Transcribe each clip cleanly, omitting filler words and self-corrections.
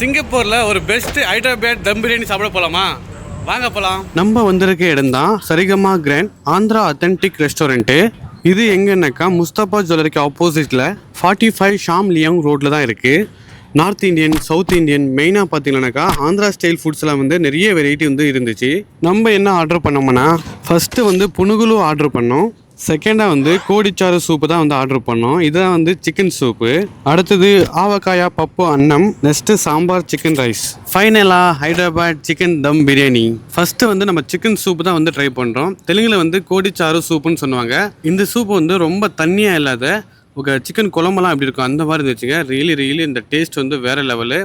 சிங்கப்பூர்ல ஒரு பெஸ்ட் ஹைதராபாத் தம் பிரியாணி சாப்பிட போலாமா? வாங்க போலாம். நம்ம வந்திருக்க இடம் தான் Sarigama grand Andhra authentic restaurant. இது எங்கன்னாக்கா முஸ்தபா ஜுவல்லரிக்கு ஆப்போசிட்ல 45 ஷாம் லியோங் ரோட்ல தான் இருக்கு. நார்த் இந்தியன், சவுத் இந்தியன், மெயினாக பார்த்தீங்கன்னாக்கா ஆந்திரா ஸ்டைல் ஃபுட்ஸ்லாம் வந்து நிறைய வெரைட்டி வந்து இருந்துச்சு. நம்ம என்ன ஆர்டர் பண்ணோம்னா, ஃபஸ்ட்டு வந்து புனுகுலு ஆர்டர் பண்ணோம். செகண்டாக வந்து கோடிச்சாறு சூப்பு தான் வந்து ஆர்டர் பண்ணோம். இதுதான் வந்து சிக்கன் சூப்பு. அடுத்தது ஆவக்காயா பப்பு அன்னம். Next sambar chicken rice. ஃபைனலாக ஹைதராபாத் சிக்கன் தம் பிரியாணி. ஃபஸ்ட்டு வந்து நம்ம சிக்கன் சூப்பு தான் வந்து ட்ரை பண்ணுறோம். தெலுங்கில் வந்து கோடிச்சாறு சூப்புன்னு சொல்லுவாங்க. இந்த சூப்பு வந்து ரொம்ப தண்ணியாக இல்லாத சிக்கன் குழம்பெல்லாம் எப்படி இருக்கும் அந்த மாதிரி இருந்துச்சுங்க. ரியலி இந்த டேஸ்ட் வந்து வேறு லெவலு.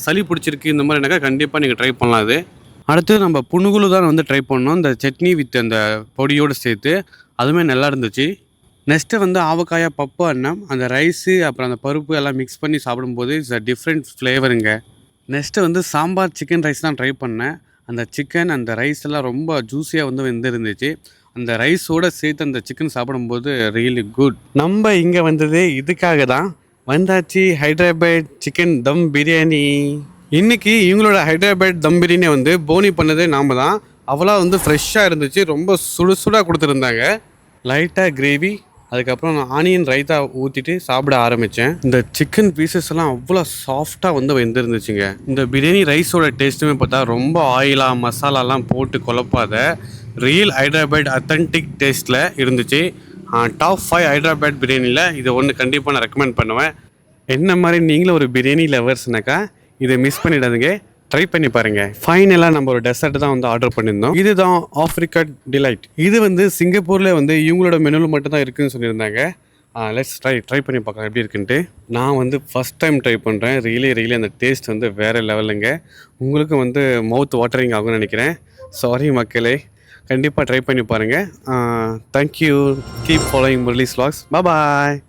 சளி பிடிச்சிருக்கு இந்த மாதிரினாக்கா கண்டிப்பாக நீங்கள் ட்ரை பண்ணலாம். அது அடுத்து நம்ம புனுகுலு தான் வந்து ட்ரை பண்ணோம். இந்த சட்னி வித் அந்த பொடியோடு சேர்த்து அதுவுமே நல்லா இருந்துச்சு. நெக்ஸ்ட்டு வந்து ஆவக்காயா பப்பு அன்னம். அந்த ரைஸு அப்புறம் அந்த பருப்பு எல்லாம் மிக்ஸ் பண்ணி சாப்பிடும்போது இட்ஸ் அ டிஃப்ரெண்ட் ஃப்ளேவருங்க. நெக்ஸ்ட்டு வந்து சாம்பார் சிக்கன் ரைஸ் தான் ட்ரை பண்ணேன். அந்த சிக்கன் அந்த ரைஸ் எல்லாம் ரொம்ப ஜூஸியாக வந்து வெந்திருந்துச்சு. அந்த ரைஸோடு சேர்த்து அந்த சிக்கன் சாப்பிடும்போது ரியலி குட். நம்ம இங்கே வந்தது இதுக்காக தான். வந்தாச்சு ஹைதராபாத் சிக்கன் தம் பிரியாணி. இன்றைக்கி இவங்களோட ஹைதராபாத் தம் பிரியாணி வந்து போனி பண்ணதே நாம் தான். அவ்வளோ வந்து ஃப்ரெஷ்ஷாக இருந்துச்சு. ரொம்ப சுடாக கொடுத்துருந்தாங்க. லைட்டாக கிரேவி, அதுக்கப்புறம் நான் ஆனியன் ரைத்தா ஊற்றிட்டு சாப்பிட ஆரம்பித்தேன். இந்த சிக்கன் பீசஸ் எல்லாம் அவ்வளோ சாஃப்டாக வந்து வெந்திருந்துச்சுங்க. இந்த பிரியாணி ரைஸோட டேஸ்ட்டுமே பார்த்தா ரொம்ப ஆயிலாக மசாலாலாம் போட்டு குழப்பாத ரியல் ஹைதராபாத் அத்தன்டிக் டேஸ்ட்டில் இருந்துச்சு. டாப் 5 ஹைதராபாத் பிரியாணியில் இது ஒன்று கண்டிப்பாக நான் ரெக்கமெண்ட் பண்ணுவேன். என்ன மாதிரி நீங்களும் ஒரு பிரியாணி லவர்ஸ்னாக்கா இதை மிஸ் பண்ணிடாதுங்க, ட்ரை பண்ணி பாருங்கள். ஃபைனலாக நம்ம ஒரு டெசர்ட் தான் வந்து ஆர்டர் பண்ணியிருந்தோம். இதுதான் ஆஃப்ரிக்கா டிலைட். இது வந்து சிங்கப்பூரில் வந்து இவங்களோட மெனுவில் மட்டும் தான் இருக்குதுன்னு சொல்லியிருந்தாங்க. லெட்ஸ் ட்ரை பண்ணி பார்க்கலாம் எப்படி இருக்குன்ட்டு. நான் வந்து ஃபஸ்ட் டைம் ட்ரை பண்ணுறேன். ரியலி அந்த டேஸ்ட் வந்து வேறு லெவலுங்க. உங்களுக்கும் வந்து மவுத் வாட்டரிங் ஆகும்னு நினைக்கிறேன். சாரி மக்களே, கண்டிப்பாக ட்ரை பண்ணி பாருங்கள். Thank you. Keep following Murali's vlogs. பாய்.